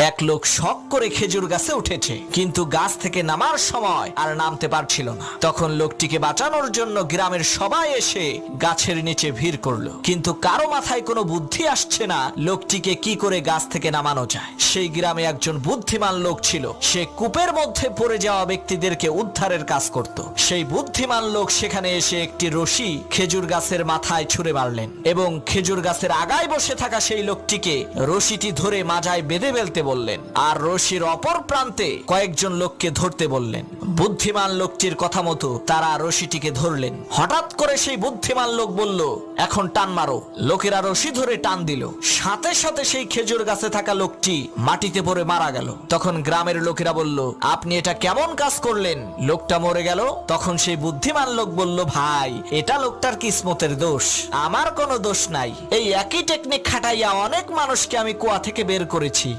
এক লোক শখ করে খেজুর গাছে উঠেছে, কিন্তু গাছ থেকে নামার সময় আর নামতে পারছিল না। তখন লোকটিকে বাঁচানোর জন্য গ্রামের সবাই এসে গাছের নিচে ভিড় করলো, কিন্তু কারো মাথায় কোনো বুদ্ধি আসছে না লোকটিকে কি করে গাছ থেকে নামানো যায়। সেই গ্রামে একজন বুদ্ধিমান লোক ছিল, সে কূপের মধ্যে পড়ে যাওয়া ব্যক্তিদেরকে উদ্ধারের কাজ করত। সেই বুদ্ধিমান লোক সেখানে এসে একটি রশি খেজুর গাছের মাথায় ছুঁড়ে মারলেন এবং খেজুর গাছের আগায় বসে থাকা সেই লোকটিকে রশিটি ধরে মাজায় বেঁধে ফেলতে বললেন, আর রশির অপর প্রান্তে কয়েকজন লোককে ধরতে বললেন। বুদ্ধিমান লোকটির কথা মতো তারা রশিটিকে ধরলেন। হঠাৎ করে সেই বুদ্ধিমান লোক বলল, এখন টান মারো। লোকেরা রশি ধরে টান দিল, সাথে সাথে সেই খেজুর গাছে থাকা লোকটি মাটিতে পড়ে মারা গেল। তখন গ্রামের লোকেরা বলল, আপনি এটা কেমন কাজ করলেন, লোকটা মরে গেল। তখন সেই বুদ্ধিমান লোক বলল, ভাই এটা লোকটার কিসমতের দোষ, আমার কোনো দোষ নাই। এই একই টেকনিক খাটাইয়া অনেক মানুষকে আমি কুয়া থেকে বের করেছি।